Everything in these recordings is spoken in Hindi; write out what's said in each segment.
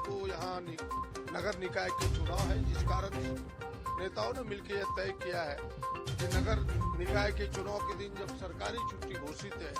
को यहाँ नगर निकाय के चुनाव है, जिस कारण नेताओं ने मिलकर यह तय किया है कि नगर निकाय के चुनाव के दिन जब सरकारी छुट्टी घोषित है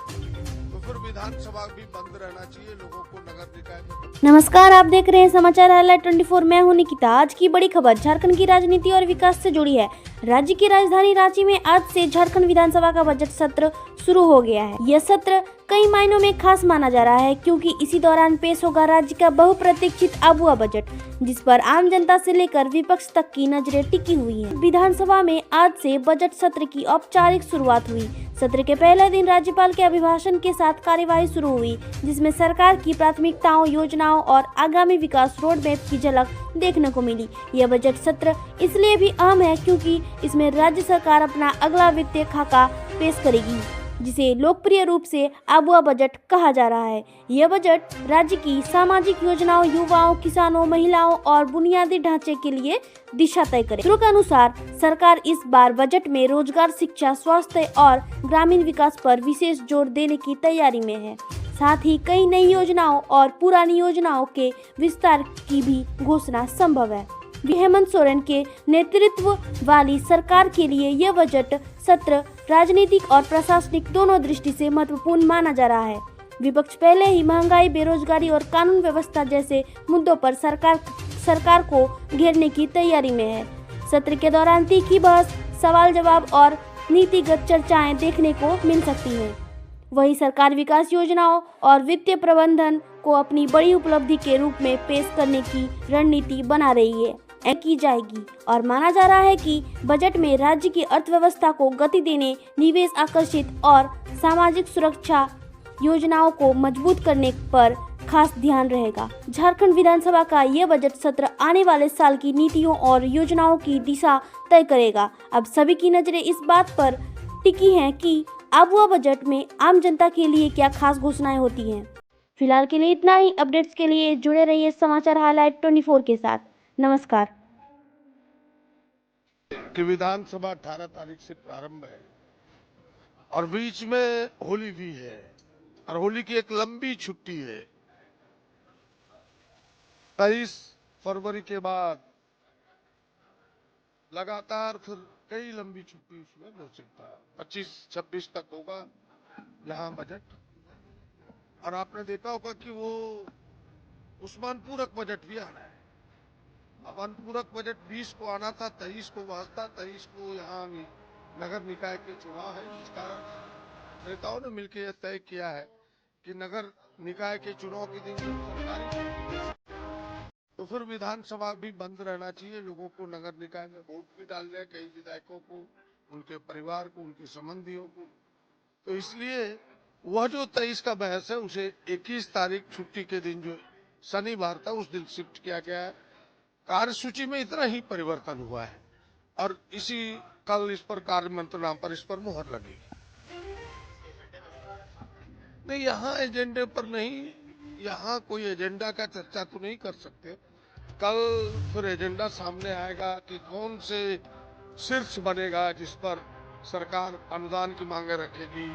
तो फिर विधानसभा भी बंद रहना चाहिए, लोगों को नगर निकाय में। नमस्कार, आप देख रहे हैं समाचार हाईलाइट 24। मैं हूं निकिता। आज की बड़ी खबर झारखंड की राजनीति और विकास से जुड़ी है। राज्य की राजधानी रांची में आज से झारखंड विधानसभा का बजट सत्र शुरू हो गया है। यह सत्र कई मायनों में खास माना जा रहा है, क्योंकि इसी दौरान पेश होगा राज्य का बहुप्रतीक्षित आबुआ बजट, जिस पर आम जनता से लेकर विपक्ष तक की नजरें टिकी हुई हैं। विधानसभा में आज से बजट सत्र की औपचारिक शुरुआत हुई। सत्र के पहले दिन राज्यपाल के अभिभाषण के साथ कार्यवाही शुरू हुई, जिसमें सरकार की प्राथमिकताओं, योजनाओं और आगामी विकास रोडमैप की झलक देखने को मिली। यह बजट सत्र इसलिए भी अहम है क्योंकि इसमें राज्य सरकार अपना अगला वित्तीय खाका पेश करेगी, जिसे लोकप्रिय रूप से आबुआ बजट कहा जा रहा है। यह बजट राज्य की सामाजिक योजनाओं, युवाओं, किसानों, महिलाओं और बुनियादी ढांचे के लिए दिशा तय करे। सूत्रों के अनुसार सरकार इस बार बजट में रोजगार, शिक्षा, स्वास्थ्य और ग्रामीण विकास पर विशेष जोर देने की तैयारी में है। साथ ही कई नई योजनाओं और पुरानी योजनाओं के विस्तार की भी घोषणा संभव है। हेमंत सोरेन के नेतृत्व वाली सरकार के लिए यह बजट सत्र राजनीतिक और प्रशासनिक दोनों दृष्टि से महत्वपूर्ण माना जा रहा है। विपक्ष पहले ही महंगाई, बेरोजगारी और कानून व्यवस्था जैसे मुद्दों पर सरकार को घेरने की तैयारी में है। सत्र के दौरान तीखी बहस, सवाल जवाब और नीतिगत चर्चाएं देखने को मिल सकती हैं। वहीं सरकार विकास योजनाओं और वित्तीय प्रबंधन को अपनी बड़ी उपलब्धि के रूप में पेश करने की रणनीति बना रही है की जाएगी और माना जा रहा है कि बजट में राज्य की अर्थव्यवस्था को गति देने, निवेश आकर्षित और सामाजिक सुरक्षा योजनाओं को मजबूत करने पर खास ध्यान रहेगा। झारखंड विधानसभा का यह बजट सत्र आने वाले साल की नीतियों और योजनाओं की दिशा तय करेगा। अब सभी की नजरें इस बात पर टिकी हैं कि आबुआ बजट में आम जनता के लिए क्या खास घोषणाएं होती हैं। फिलहाल के लिए इतना ही। अपडेट्स के लिए जुड़े रहिए समाचार हाईलाइट 24 के साथ। नमस्कार। कि विधानसभा 18 तारीख से प्रारंभ है और बीच में होली भी है और होली की एक लंबी छुट्टी है। 23 फरवरी के बाद लगातार फिर कई लंबी छुट्टी उसमें हो सकता है। 25-26 तक होगा यहाँ बजट। और आपने देखा होगा कि वो उस्मान पूरक बजट भी आना है। अब अनुपूरक बजट 20 को आना था, 23 को वास्ता, 23 को यहाँ नगर निकाय के चुनाव है, जिस कारण नेताओं ने मिलकर यह तय किया है कि नगर निकाय के चुनाव के दिन जब सरकारी तो फिर विधानसभा भी बंद रहना चाहिए, लोगों को नगर निकाय में वोट भी डालने, कई विधायकों को, उनके परिवार को, उनके संबंधियों को। तो इसलिए वह जो 23 का बहस है उसे 21 तारीख छुट्टी के दिन जो शनिवार था उस दिन शिफ्ट किया गया है। कार्यसूची में इतना ही परिवर्तन हुआ है और कल इस पर कार्य मंत्रणा पर इस पर मुहर लगेगी। नहीं, यहाँ एजेंडे पर नहीं, यहाँ कोई एजेंडा का चर्चा तो नहीं कर सकते। कल फिर एजेंडा सामने आएगा कि कौन से शीर्ष बनेगा जिस पर सरकार अनुदान की मांगे रखेगी,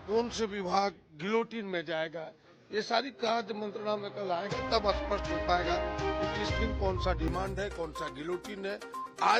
कौन से विभाग गिलोटिन में जाएगा। ये सारी कार्य मंत्रणा में कल आएगा, तब स्पष्ट हो पाएगा कि किस दिन कौन सा डिमांड है, कौन सा गिलोटिन है। आज